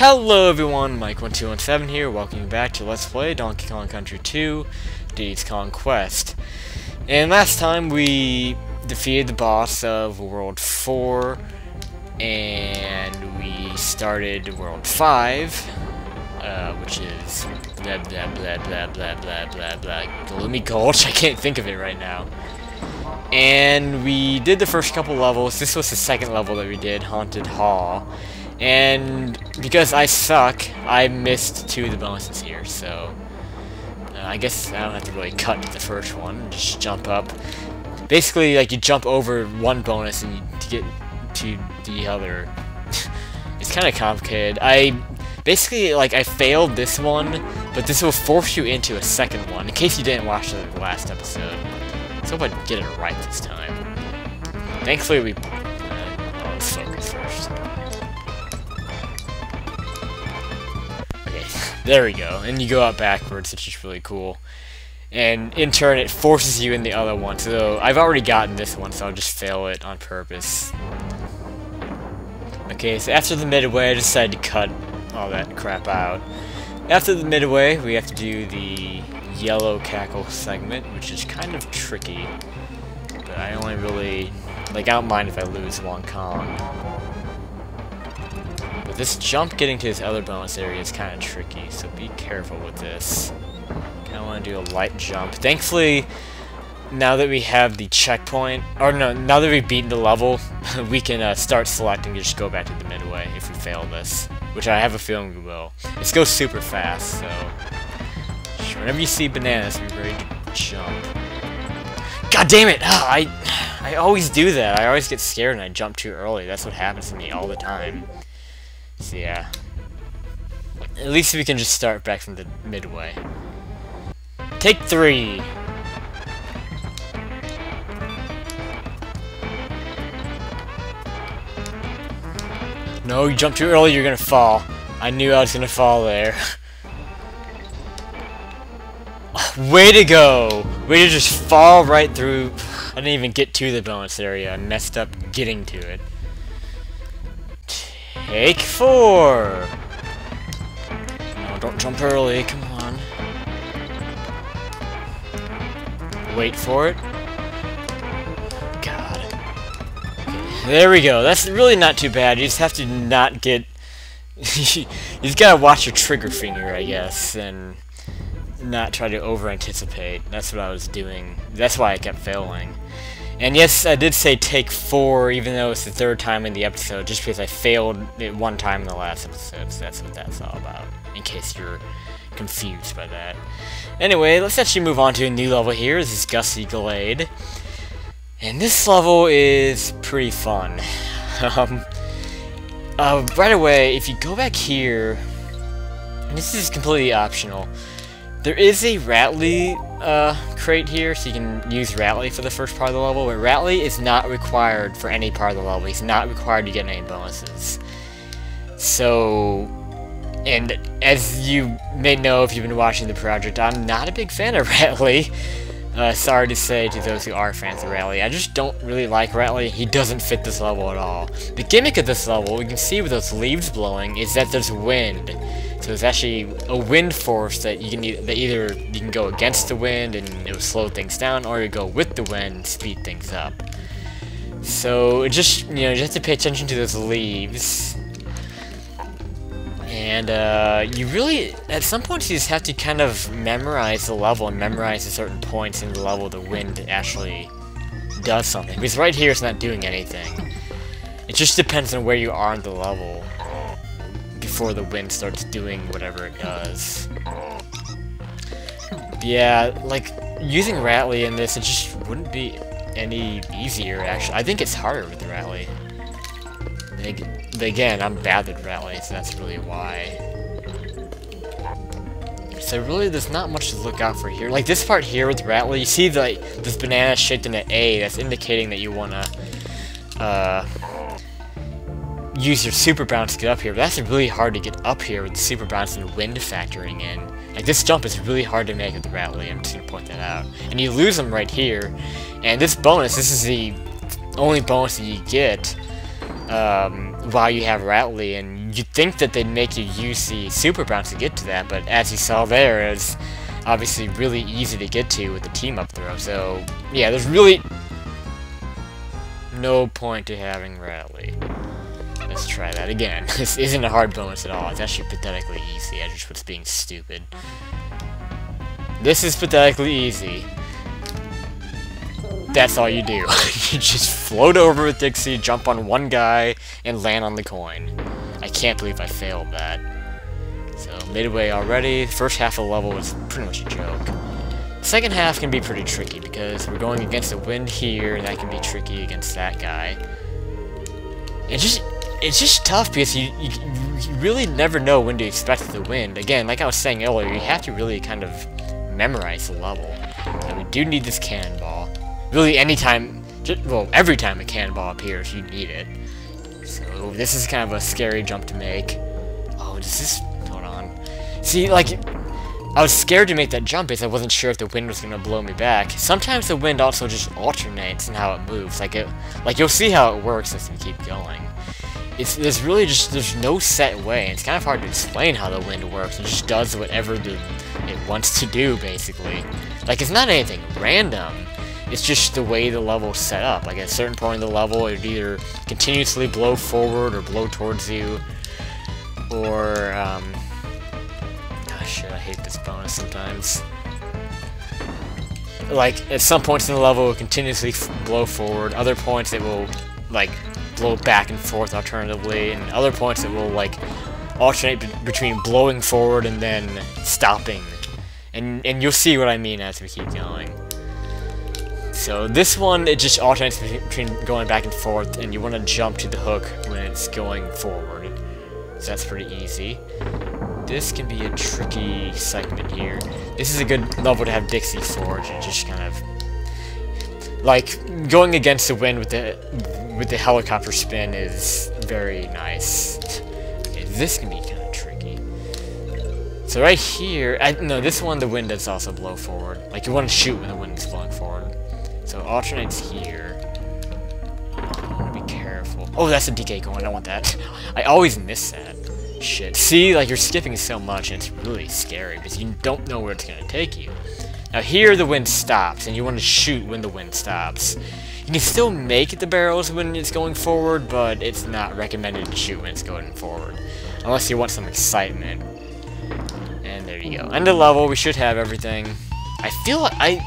Hello everyone, Mike1217 here, welcome you back to Let's Play Donkey Kong Country 2, Diddy's Conquest. And last time we defeated the boss of World 4, and we started World 5, which is blah blah blah blah blah blah blah blah, Gloomy Gulch, I can't think of it right now. And we did the first couple levels. This was the second level that we did, Haunted Hall. And because I suck, I missed two of the bonuses here, so I guess I don't have to really cut the first one, just jump up. Basically, like, you jump over one bonus and you get to the other. It's kind of complicated. I failed this one, but this will force you into a second one, in case you didn't watch the last episode. Let's hope I get it right this time. Thankfully, we... let's focus first. There we go, and you go out backwards, which is really cool. And in turn, it forces you in the other one, so I've already gotten this one, so I'll just fail it on purpose. Okay, so after the midway, I decided to cut all that crap out. After the midway, we have to do the yellow cackle segment, which is kind of tricky. But I only really... like, I don't mind if I lose Hong Kong. But this jump getting to this other bonus area is kind of tricky, so be careful with this. Kind of want to do a light jump. Thankfully, now that we have the checkpoint, or no, now that we've beaten the level, we can start selecting to just go back to the midway if we fail this, which I have a feeling we will. This goes super fast, so whenever you see bananas, be ready to jump. God damn it! I always do that. I always get scared and I jump too early. That's what happens to me all the time. So yeah, at least we can just start back from the midway. Take 3. No, you jumped too early, you're gonna fall. I knew I was gonna fall there. Way to go! Way to just fall right through. I didn't even get to the bonus area. I messed up getting to it. Take 4! No, don't jump early, come on. Wait for it. God. Okay, there we go. That's really not too bad. You just have to not get... you just gotta watch your trigger finger, I guess, and not try to over-anticipate. That's what I was doing. That's why I kept failing. And yes, I did say take 4, even though it's the 3rd time in the episode, just because I failed it one time in the last episode, so that's what that's all about, in case you're confused by that. Anyway, let's actually move on to a new level here. This is Gusty Glade. And this level is pretty fun. Right away, if you go back here, and this is completely optional, there is a Ratley crate here, so you can use Ratley for the first part of the level, but Ratley is not required for any part of the level. He's not required to get any bonuses. So, and as you may know if you've been watching the project, I'm not a big fan of Ratley. Sorry to say to those who are fans of Ratley, I just don't really like Ratley. He doesn't fit this level at all. The gimmick of this level, we can see with those leaves blowing, is that there's wind. So there's actually a wind force that you can either you can go against the wind and it will slow things down, or you go with the wind and speed things up. So it just, you know, you have to pay attention to those leaves. And you really, at some points, you just have to kind of memorize the level and memorize the certain points in the level the wind actually does something. Because right here it's not doing anything. It just depends on where you are in the level before the wind starts doing whatever it does. But yeah, like, using Ratley in this, it just wouldn't be any easier, actually. I think it's harder with Ratley. But again, I'm bad at Ratley, so that's really why. So really, there's not much to look out for here. Like, this part here with Ratley, you see, like, this banana shaped in an A, that's indicating that you wanna, use your super bounce to get up here, but that's really hard to get up here with the super bounce and wind factoring in. Like, this jump is really hard to make with the Ratley, I'm just gonna point that out. And you lose them right here, and this bonus, this is the only bonus that you get while you have Ratley, and you'd think that they'd make you use the super bounce to get to that, but as you saw there, it's obviously really easy to get to with the team-up throw. So, yeah, there's really no point to having Rally. Let's try that again. This isn't a hard bonus at all. It's actually pathetically easy. I just was being stupid. This is pathetically easy. That's all you do. You just float over with Dixie, jump on one guy, and land on the coin. I can't believe I failed that. So, midway already. The first half of the level was pretty much a joke. The second half can be pretty tricky because we're going against the wind here, and that can be tricky against that guy. It's just tough because you really never know when to expect the wind. Again, like I was saying earlier, you have to really kind of memorize the level. And we do need this cannonball. Really, anytime, well, every time a cannonball appears, you need it. So, this is kind of a scary jump to make. Oh, does this... Hold on. See, like, I was scared to make that jump because I wasn't sure if the wind was going to blow me back. Sometimes the wind also just alternates in how it moves. Like, you'll see how it works as we keep going. There's really just, there's no set way. It's kind of hard to explain how the wind works. It just does whatever it wants to do, basically. Like, it's not anything random. It's just the way the level's set up. Like, at a certain point in the level, it would either continuously blow forward or blow towards you. Or, oh shit, I hate this bonus sometimes. Like, at some points in the level, it will continuously blow forward. Other points, it will, like, blow back and forth alternatively. And other points, it will, like, alternate between blowing forward and then stopping. And you'll see what I mean as we keep going. So this one, it just alternates between going back and forth, and you want to jump to the hook when it's going forward. So that's pretty easy. This can be a tricky segment here. This is a good level to have Dixie for, and just kind of... Like, going against the wind with the helicopter spin is very nice. Okay, this can be kind of tricky. So right here... no, this one, the wind does also blow forward. Like, you want to shoot when the wind is blowing forward. So alternates here. I want to be careful. Oh, that's a DK coin. I don't want that. I always miss that. Shit. See, like, you're skipping so much, and it's really scary because you don't know where it's going to take you. Now here the wind stops, and you want to shoot when the wind stops. You can still make the barrels when it's going forward, but it's not recommended to shoot when it's going forward. Unless you want some excitement. And there you go. End of level. We should have everything. I feel like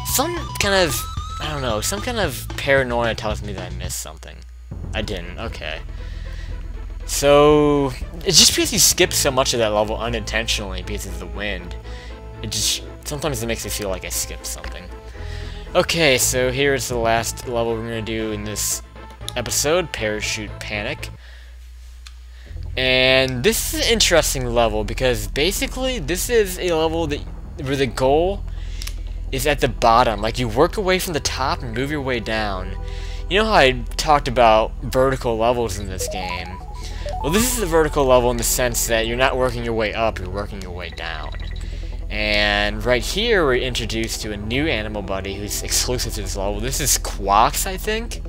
some kind of... I don't know, some kind of paranoia tells me that I missed something. I didn't, okay. So, it's just because you skip so much of that level unintentionally because of the wind. It just, sometimes it makes me feel like I skipped something. Okay, so here's the last level we're going to do in this episode, Parachute Panic. And this is an interesting level because basically this is a level where the goal is at the bottom. Like, you work away from the top and move your way down. You know how I talked about vertical levels in this game? Well, this is a vertical level in the sense that you're not working your way up, you're working your way down. And right here, we're introduced to a new animal buddy who's exclusive to this level. This is Quox, I think.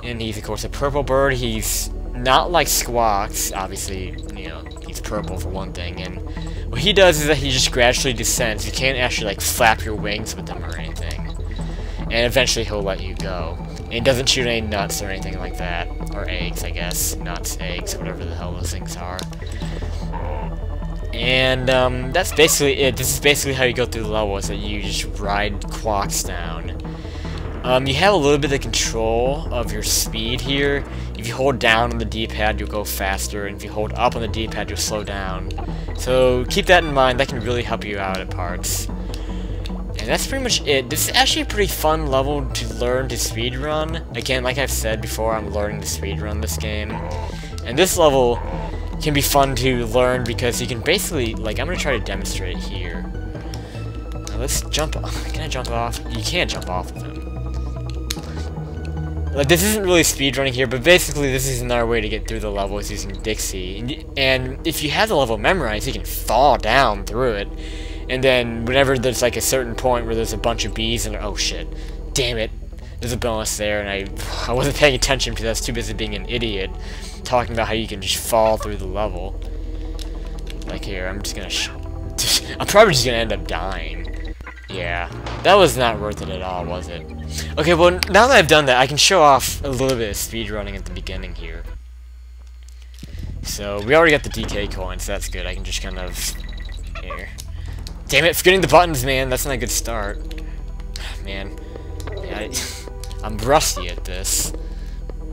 And he's, of course, a purple bird. He's not like Squawks, obviously, you know, he's purple for one thing, and what he does is that he just gradually descends. You can't actually, like, flap your wings with him or anything. And eventually he'll let you go. And he doesn't shoot any nuts or anything like that. Or eggs, I guess. Nuts, eggs, whatever the hell those things are. And, that's basically it. This is basically how you go through the level, is that you just ride Quox down. You have a little bit of control of your speed here. If you hold down on the D-pad, you'll go faster, and if you hold up on the D-pad, you'll slow down. So keep that in mind. That can really help you out at parts. And that's pretty much it. This is actually a pretty fun level to learn to speedrun. Again, like I've said before, I'm learning to speedrun this game. And this level can be fun to learn because you can basically, like, I'm going to try to demonstrate here. Now let's jump off. Can I jump off? You can't jump off of him. Like, this isn't really speedrunning here, but basically this is another way to get through the level is using Dixie. And if you have the level memorized, you can fall down through it. And then whenever there's like a certain point where there's a bunch of bees and oh shit, damn it, there's a bonus there, and I wasn't paying attention because I was too busy being an idiot. talking about how you can just fall through the level. Like here, I'm just gonna I'm probably just gonna end up dying. Yeah, that was not worth it at all, was it? Okay, well, now that I've done that, I can show off a little bit of speedrunning at the beginning here. So, we already got the DK coin, so that's good. I can just kind of... Here. Damn it, forgetting the buttons, man. That's not a good start. Man. Yeah, I'm rusty at this.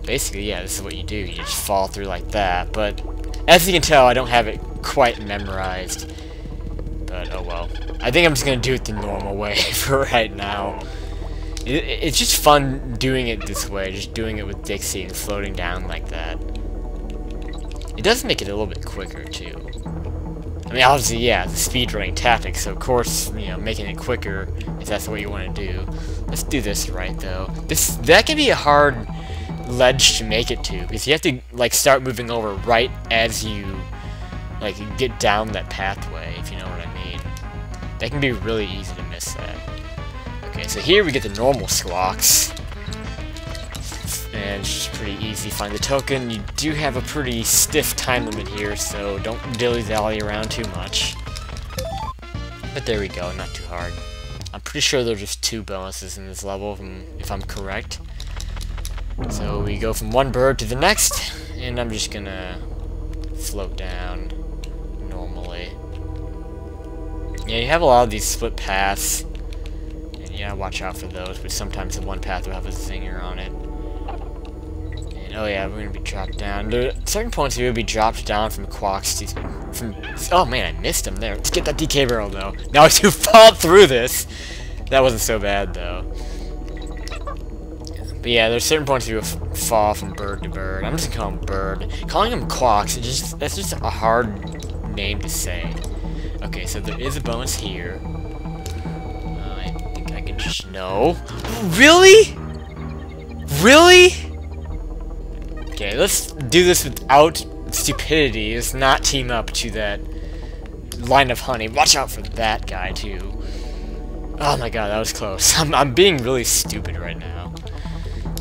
Basically, yeah, this is what you do. You just fall through like that. But, as you can tell, I don't have it quite memorized. But, oh well. I think I'm just gonna do it the normal way for right now. It's just fun doing it this way, just doing it with Dixie and floating down like that. It does make it a little bit quicker, too. I mean, obviously, yeah, it's a speedrunning tactic, so of course, you know, making it quicker, if that's what you want to do. Let's do this right, though. That can be a hard ledge to make it to, because you have to, like, start moving over right as you, like, get down that pathway, if you know what I mean. That can be really easy to miss that. Okay, so here we get the normal squawks. And it's just pretty easy. Find the token. You do have a pretty stiff time limit here, so don't dilly-dally around too much. But there we go, not too hard. I'm pretty sure there are just 2 bonuses in this level, if I'm correct. So we go from one bird to the next, and I'm just gonna float down normally. Yeah, you have a lot of these split paths. Yeah, watch out for those, but sometimes the one path will have a zinger on it. And, oh yeah, we're gonna be dropped down. There are certain points we will be dropped down from quacks to... oh man, I missed him there. Let's get that DK barrel, though. Now I do fall through this. That wasn't so bad, though. But yeah, there's certain points we will fall from bird to bird. I'm just gonna call them bird. Calling them quacks, that's just a hard name to say. Okay, so there is a bonus here. No. Really? Really? Okay, let's do this without stupidity. Let's not team up to that line of honey. Watch out for that guy, too. Oh my god, that was close. I'm being really stupid right now.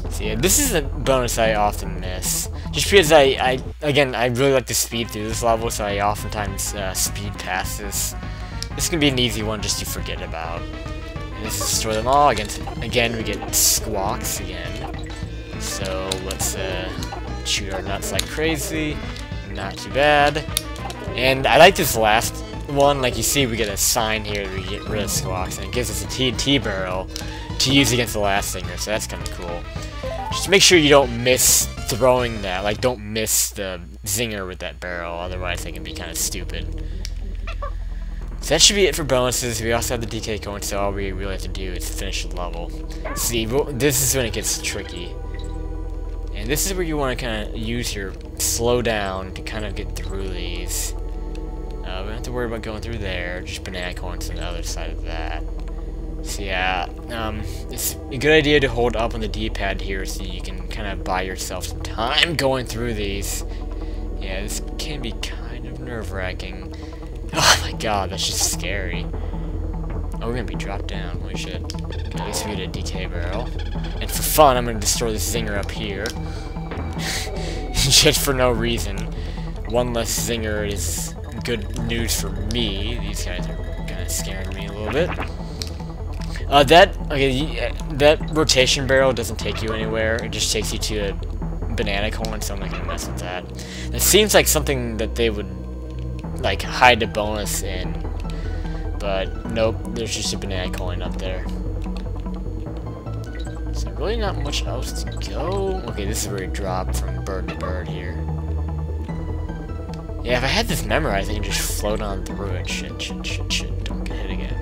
So yeah, this is a bonus I often miss. Just because I really like to speed through this level, so I oftentimes speed past this. This can be an easy one just to forget about. Let's destroy them all. Again, we get squawks again. So let's shoot our nuts like crazy. Not too bad. And I like this last one. Like you see, we get a sign here that we get rid of squawks, and it gives us a TNT barrel to use against the last zinger. So that's kind of cool. Just make sure you don't miss throwing that. Like, don't miss the zinger with that barrel. Otherwise, they can be kind of stupid. So that should be it for bonuses. We also have the DK coin, so all we really have to do is finish the level. See, this is when it gets tricky. And this is where you want to kind of use your slow down to kind of get through these. We don't have to worry about going through there, just banana coins on the other side of that. So yeah, it's a good idea to hold up on the D-pad here so you can kind of buy yourself some time going through these. Yeah, this can be kind of nerve-wracking. Oh my god, that's just scary. Oh, we're gonna be dropped down. Holy shit. Okay, at least we get a DK barrel. And for fun, I'm gonna destroy this zinger up here. Just for no reason. One less zinger is good news for me. These guys are kind of scaring me a little bit. That rotation barrel doesn't take you anywhere. It just takes you to a banana coin, so I'm not gonna mess with that. It seems like something that they would like hide a bonus in, but nope, there's just a banana coin up there. So really not much else to go. Okay, this is where we drop from bird to bird here. Yeah, if I had this memorized, I can just float on through it. Shit, don't get hit again.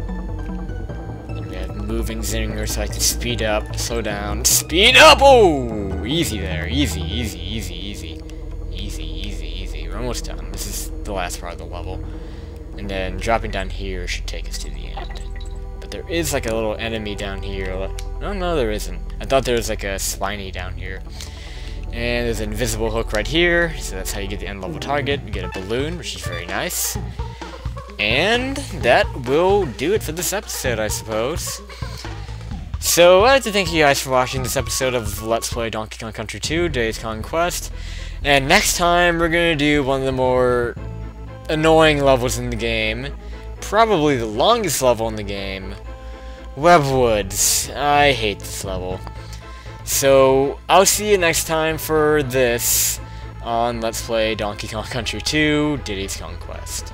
And we have moving zingers, so I can speed up, slow down, speed up! Oh! Easy there, easy. We're almost done. This is the last part of the level. And then dropping down here should take us to the end. But there is like a little enemy down here. No, there isn't. I thought there was like a swiney down here. And there's an invisible hook right here, so that's how you get the end level target. You get a balloon, which is very nice. And that will do it for this episode, I suppose. So I'd like to thank you guys for watching this episode of Let's Play Donkey Kong Country 2, Day's Conquest. And next time, we're gonna do one of the more annoying levels in the game. Probably the longest level in the game. Webwoods. I hate this level. So, I'll see you next time for this on Let's Play Donkey Kong Country 2, Diddy's Conquest.